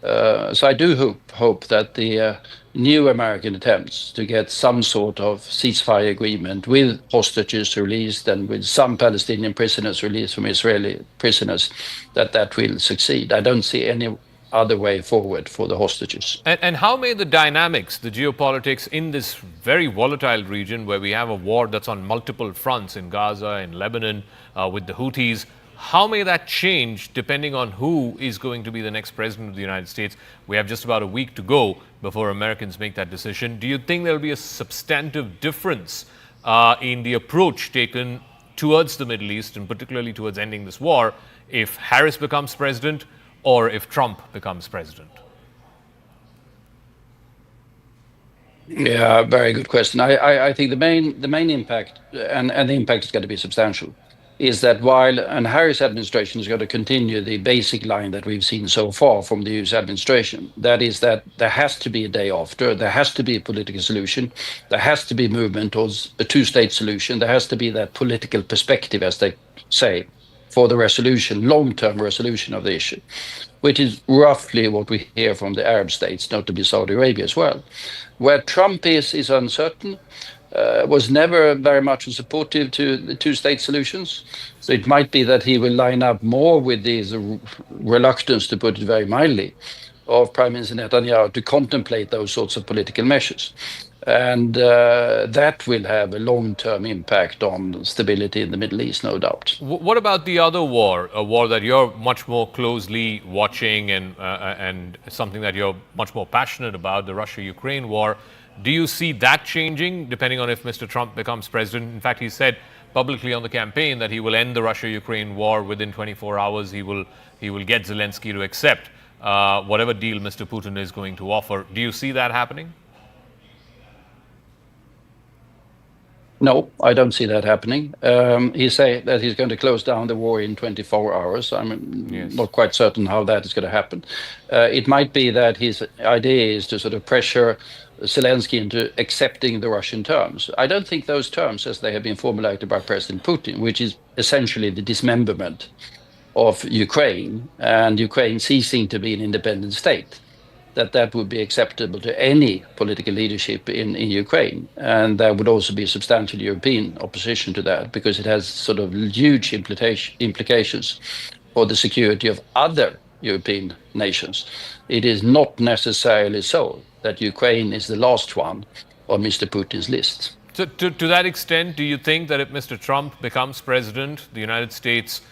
Q: So I do hope that the new American attempts to get some sort of ceasefire agreement with hostages released and with some Palestinian prisoners released from Israeli prisoners, that will succeed. I don't see any other way forward for the hostages.
P: And how may the dynamics, the geopolitics in this very volatile region where we have a war that's on multiple fronts in Gaza, in Lebanon, with the Houthis, how may that change depending on who is going to be the next president of the United States? We have just about a week to go before Americans make that decision. Do you think there will be a substantive difference in the approach taken towards the Middle East and particularly towards ending this war if Harris becomes president or if Trump becomes president?
Q: Yeah, very good question. I think the main impact, and the impact is going to be substantial, is that while an Harris administration is going to continue the basic line that we've seen so far from the US administration, that is that there has to be a day after, there has to be a political solution, there has to be movement towards a two-state solution, there has to be that political perspective, as they say, for the resolution, long-term resolution of the issue, which is roughly what we hear from the Arab states, notably Saudi Arabia as well. Where Trump is uncertain, was never very much supportive to the two-state solutions. So it might be that he will line up more with this reluctance, to put it very mildly, of Prime Minister Netanyahu to contemplate those sorts of political measures. And that will have a long-term impact on stability in the Middle East, no doubt.
P: What about the other war, a war that you're much more closely watching and something that you're much more passionate about, the Russia-Ukraine war? Do you see that changing depending on if Mr. Trump becomes president? In fact, he said publicly on the campaign that he will end the Russia-Ukraine war within 24 hours. He will get Zelensky to accept whatever deal Mr. Putin is going to offer. Do you see that happening?
Q: No, I don't see that happening. He say that he's going to close down the war in 24 hours. I'm not quite certain how that is going to happen. It might be that his idea is to sort of pressure Zelensky into accepting the Russian terms. I don't think those terms, as they have been formulated by President Putin, which is essentially the dismemberment of Ukraine and Ukraine ceasing to be an independent state, that would be acceptable to any political leadership in Ukraine. And there would also be substantial European opposition to that, because it has sort of huge implications for the security of other European nations. It is not necessarily so that Ukraine is the last one on Mr. Putin's list.
P: So to that extent, do you think that if Mr. Trump becomes president, the United States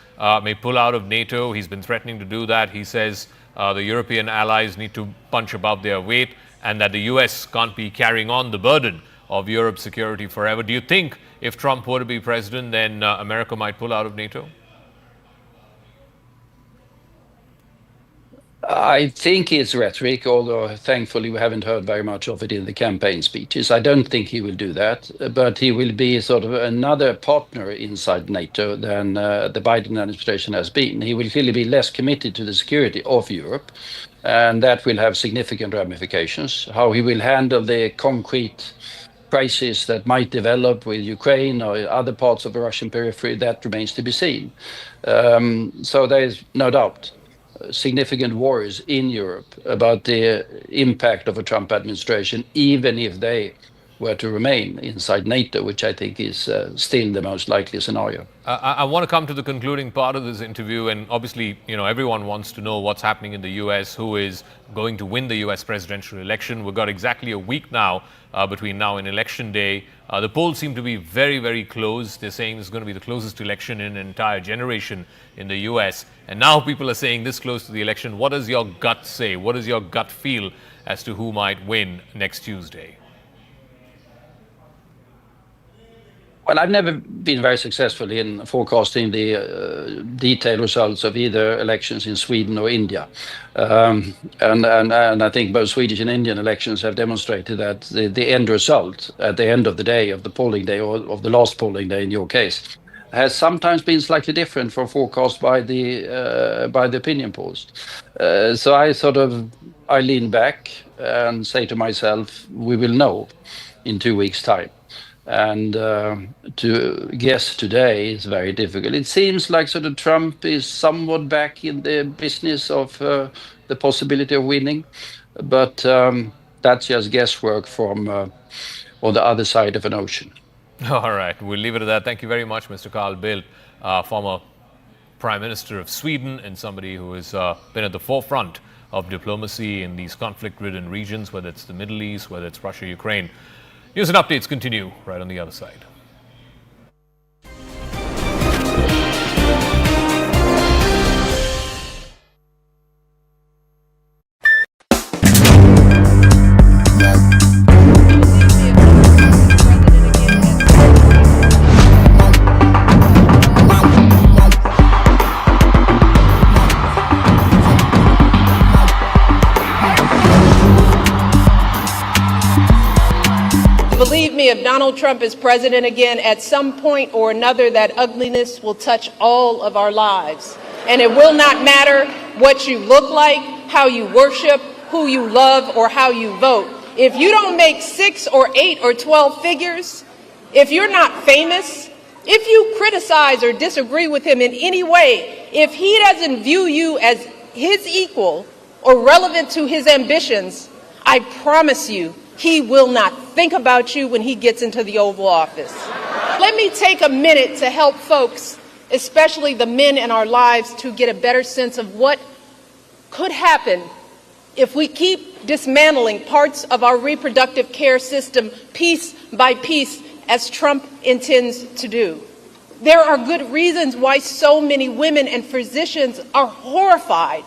P: may pull out of NATO? He's been threatening to do that. He says the European allies need to punch above their weight and that the US can't be carrying on the burden of Europe's security forever. Do you think if Trump were to be president, then America might pull out of NATO?
Q: I think it's rhetoric, although thankfully we haven't heard very much of it in the campaign speeches. I don't think he will do that, but he will be sort of another partner inside NATO than the Biden administration has been. He will clearly be less committed to the security of Europe, and that will have significant ramifications. How he will handle the concrete crisis that might develop with Ukraine or other parts of the Russian periphery, that remains to be seen. So there is no doubt significant worries in Europe about the impact of a Trump administration, even if they were to remain inside NATO, which I think is still the most likely scenario.
P: I want to come to the concluding part of this interview, and obviously, everyone wants to know what's happening in the US, who is going to win the US presidential election. We've got exactly a week now between now and election day. The polls seem to be very, very close. They're saying this is going to be the closest election in an entire generation in the US. And now people are saying this close to the election. What does your gut say? What does your gut feel as to who might win next Tuesday?
Q: Well, I've never been very successful in forecasting the detailed results of either elections in Sweden or India. And I think both Swedish and Indian elections have demonstrated that the end result at the end of the day, of the polling day, or of the last polling day in your case, has sometimes been slightly different from forecast by the opinion polls. So I lean back and say to myself, we will know in 2 weeks' time. And to guess today is very difficult. It seems like sort of Trump is somewhat back in the business of the possibility of winning, but that's just guesswork from on the other side of an ocean.
P: All right, we'll leave it at that. Thank you very much, Mr. Carl Bildt, former Prime Minister of Sweden and somebody who has been at the forefront of diplomacy in these conflict-ridden regions, whether it's the Middle East, whether it's Russia, Ukraine. News and updates continue right on the other side.
I: Believe me, if Donald Trump is president again, at some point or another, that ugliness will touch all of our lives. And it will not matter what you look like, how you worship, who you love, or how you vote. If you don't make 6 or 8 or 12 figures, if you're not famous, if you criticize or disagree with him in any way, if he doesn't view you as his equal or relevant to his ambitions, I promise you, he will not think about you when he gets into the Oval Office. Let me take a minute to help folks, especially the men in our lives, to get a better sense of what could happen if we keep dismantling parts of our reproductive care system piece by piece, as Trump intends to do. There are good reasons why so many women and physicians are horrified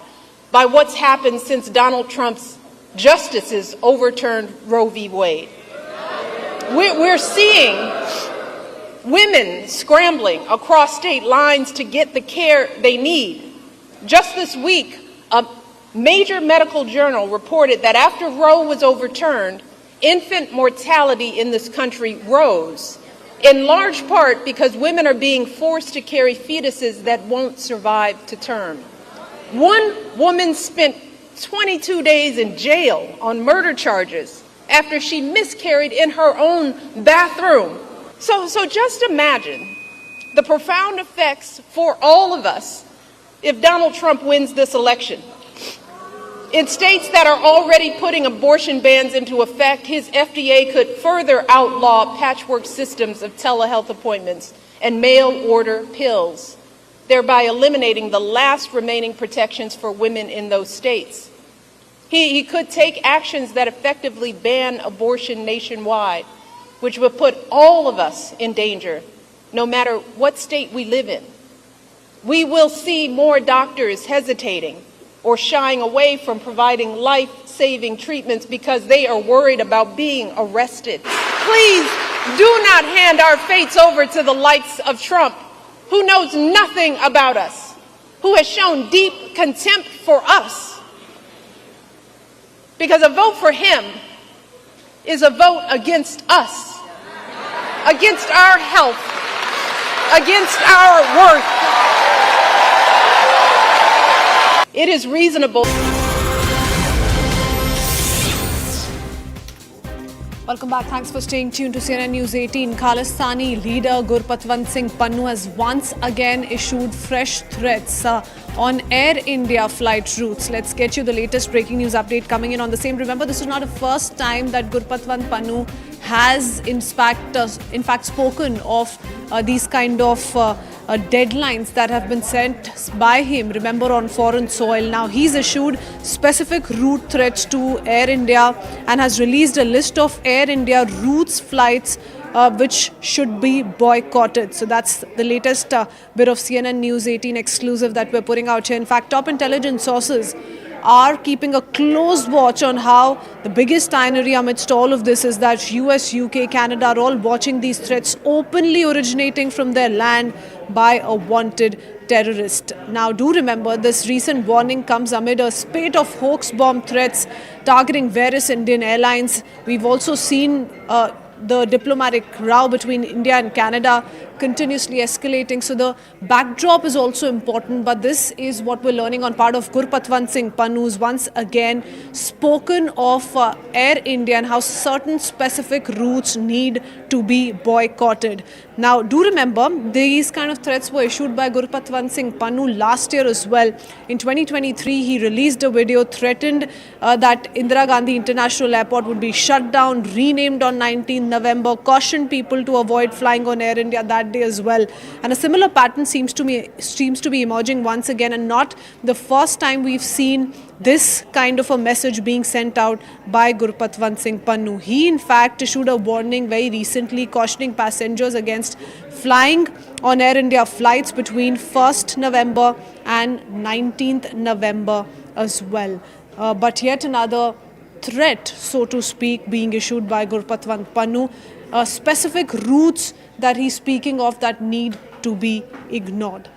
I: by what's happened since Donald Trump's justices overturned Roe v. Wade. We're seeing women scrambling across state lines to get the care they need. Just this week, a major medical journal reported that after Roe was overturned, infant mortality in this country rose, in large part because women are being forced to carry fetuses that won't survive to term. One woman spent 22 days in jail on murder charges after she miscarried in her own bathroom. So just imagine the profound effects for all of us if Donald Trump wins this election. In states that are already putting abortion bans into effect, his FDA could further outlaw patchwork systems of telehealth appointments and mail-order pills, thereby eliminating the last remaining protections for women in those states. He could take actions that effectively ban abortion nationwide, which would put all of us in danger, no matter what state we live in. We will see more doctors hesitating or shying away from providing life-saving treatments because they are worried about being arrested. Please do not hand our fates over to the likes of Trump, who knows nothing about us, who has shown deep contempt for us. Because a vote for him is a vote against us, against our health, against our worth. It is reasonable.
B: Welcome back. Thanks for staying tuned to CNN News 18. Khalistani leader Gurpatwant Singh Pannu has once again issued fresh threats on Air India flight routes. Let's get you the latest breaking news update coming in on the same. Remember, this is not the first time that Gurpatwant Pannu has in fact spoken of these kind of deadlines that have been set by him, remember, on foreign soil. Now he's issued specific route threats to Air India and has released a list of Air India routes flights which should be boycotted. So that's the latest bit of CNN News 18 exclusive that we're putting out here. In fact, top intelligence sources are keeping a close watch on how the biggest irony amidst all of this is that US, UK, Canada are all watching these threats openly originating from their land by a wanted terrorist. Now do remember, this recent warning comes amid a spate of hoax bomb threats targeting various Indian airlines. We've also seen the diplomatic row between India and Canada continuously escalating. So the backdrop is also important, but this is what we're learning on part of Gurpatwant Singh Pannu, who's once again spoken of Air India and how certain specific routes need to be boycotted. Now, do remember, these kind of threats were issued by Gurpatwant Singh Pannu last year as well. In 2023, he released a video, threatened that Indira Gandhi International Airport would be shut down, renamed on 19th November, cautioned people to avoid flying on Air India that day as well. And a similar pattern seems to be emerging once again, and not the first time we've seen this kind of a message being sent out by Gurpatwant Singh Pannu. He in fact issued a warning very recently, cautioning passengers against flying on Air India flights between 1st November and 19th November as well. But yet another threat, so to speak, being issued by Gurpatwant Pannu, specific routes that he's speaking of that need to be ignored.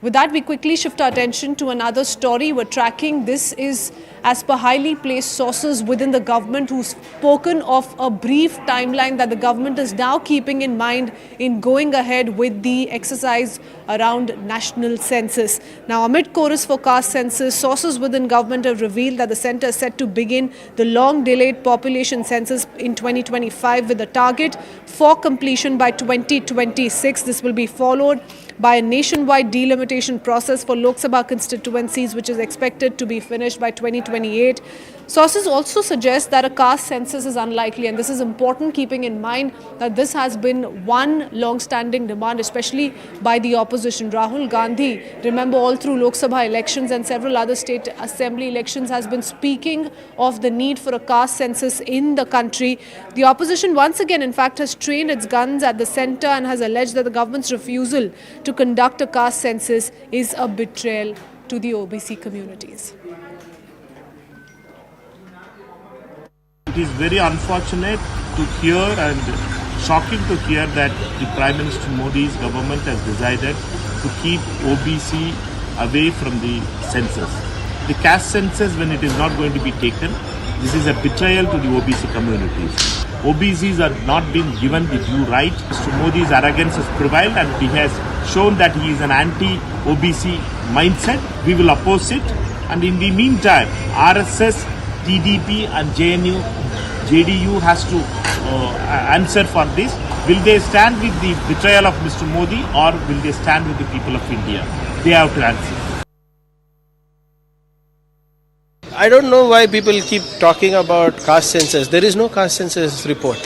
B: With that, we quickly shift our attention to another story we're tracking. This is as per highly placed sources within the government who've spoken of a brief timeline that the government is now keeping in mind in going ahead with the exercise around national census. Now, amid chorus for caste census, sources within government have revealed that the centre is set to begin the long-delayed population census in 2025 with a target for completion by 2026. This will be followed by a nationwide delimitation process for Lok Sabha constituencies, which is expected to be finished by 2028. Sources also suggest that a caste census is unlikely, and this is important, keeping in mind that this has been one long-standing demand, especially by the opposition. Rahul Gandhi, remember, all through Lok Sabha elections and several other state assembly elections, has been speaking of the need for a caste census in the country. The opposition once again, in fact, has trained its guns at the centre and has alleged that the government's refusal to conduct a caste census is a betrayal to the OBC communities.
R: It is very unfortunate to hear and shocking to hear that the Prime Minister Modi's government has decided to keep OBC away from the census. The caste census, when it is not going to be taken, this is a betrayal to the OBC communities. OBCs are not being given the due right. Mr. Modi's arrogance has prevailed and he has shown that he is an anti-OBC mindset. We will oppose it. And in the meantime, RSS, TDP and JDU has to answer for this. Will they stand with the betrayal of Mr. Modi or will they stand with the people of India? They have to answer.
S: I don't know why people keep talking about caste census. There is no caste census report.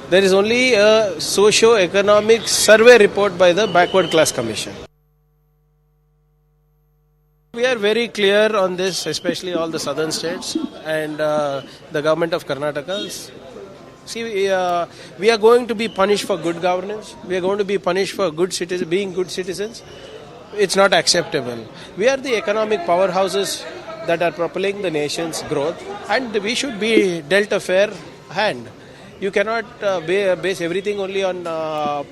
S: There is only a socio-economic survey report by the Backward Class Commission. We are very clear on this, especially all the southern states and the government of Karnataka. See, we are going to be punished for good governance. We are going to be punished for being good citizens. It's not acceptable. We are the economic powerhouses that are propelling the nation's growth, and we should be dealt a fair hand. You cannot base everything only on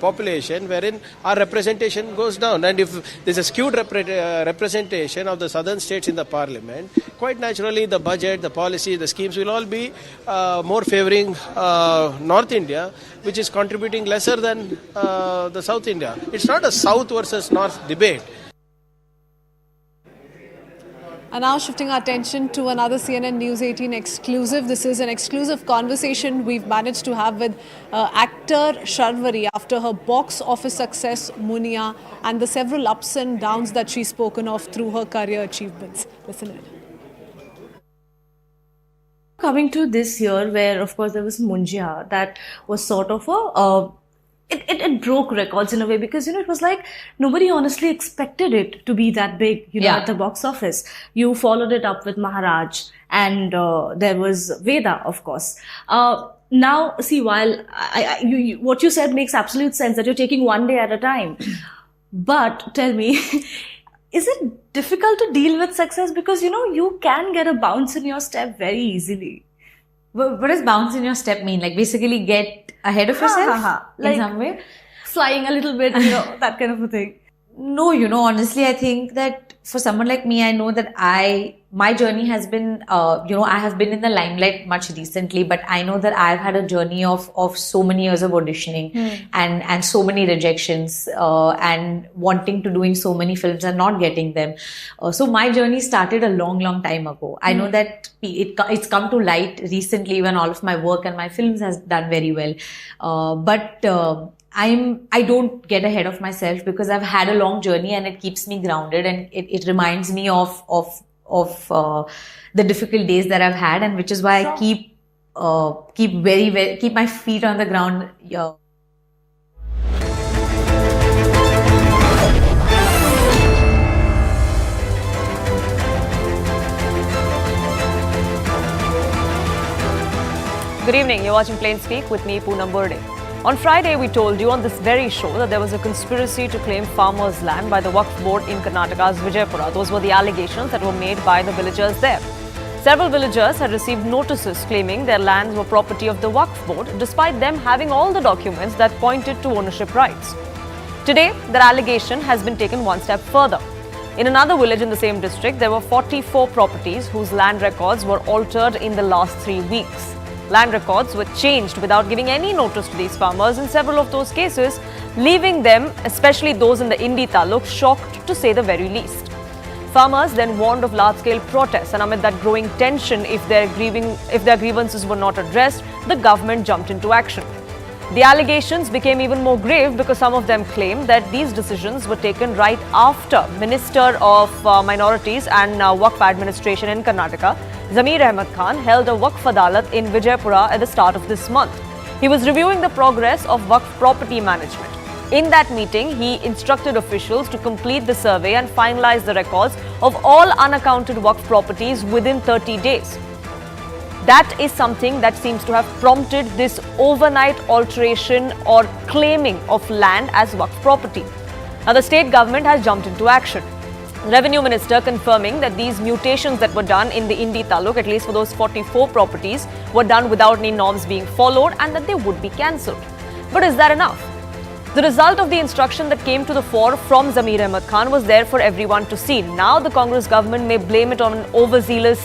S: population, wherein our representation goes down. And if there's a skewed representation of the southern states in the parliament, quite naturally the budget, the policy, the schemes will all be more favoring North India, which is contributing lesser than the South India. It's not a South versus North debate.
B: And now shifting our attention to another CNN News 18 exclusive. This is an exclusive conversation we've managed to have with actor Sharvari after her box office success, Munia, and the several ups and downs that she's spoken of through her career achievements. Listen in.
T: Coming to this year, where of course there was Munjia, that was sort of it broke records in a way, because it was like nobody honestly expected it to be that big at the box office. You followed it up with Maharaj, and there was Veda, of course. Now, see, while what you said makes absolute sense, that you're taking one day at a time. But tell me, is it difficult to deal with success? Because you can get a bounce in your step very easily.
U: What does bounce in your step mean? Like basically get ahead of yourself in some way?
T: Flying a little bit, that kind of a thing.
U: No, honestly, I think that for someone like me, I know that I my journey has been, I have been in the limelight much recently, but I know that I've had a journey of so many years of auditioning and so many rejections and wanting to doing so many films and not getting them. So my journey started a long, long time ago. I know that it's come to light recently when all of my work and my films has done very well. But I don't get ahead of myself because I've had a long journey and it keeps me grounded and it reminds me of the difficult days that I've had, and which is why I keep my feet on the ground.
C: Good evening. You're watching Plain Speak with me, Poonam Burde. On Friday, we told you on this very show that there was a conspiracy to claim farmers' land by the Waqf Board in Karnataka's Vijaypura. Those were the allegations that were made by the villagers there. Several villagers had received notices claiming their lands were property of the Waqf Board, despite them having all the documents that pointed to ownership rights. Today, their allegation has been taken one step further. In another village in the same district, there were 44 properties whose land records were altered in the last 3 weeks. Land records were changed without giving any notice to these farmers in several of those cases, leaving them, especially those in the Indi taluk, shocked to say the very least. Farmers then warned of large-scale protests, and amid that growing tension, if their grievances were not addressed, the government jumped into action. The allegations became even more grave because some of them claimed that these decisions were taken right after Minister of Minorities and Waqf Administration in Karnataka, Zamir Ahmed Khan, held a Waqf Adalat in Vijaypura at the start of this month. He was reviewing the progress of Waqf property management. In that meeting, he instructed officials to complete the survey and finalize the records of all unaccounted Waqf properties within 30 days. That is something that seems to have prompted this overnight alteration or claiming of land as Waqf property. Now, the state government has jumped into action. Revenue Minister confirming that these mutations that were done in the Indi taluk, at least for those 44 properties, were done without any norms being followed and that they would be cancelled. But is that enough? The result of the instruction that came to the fore from Zamir Ahmed Khan was there for everyone to see. Now the Congress government may blame it on an overzealous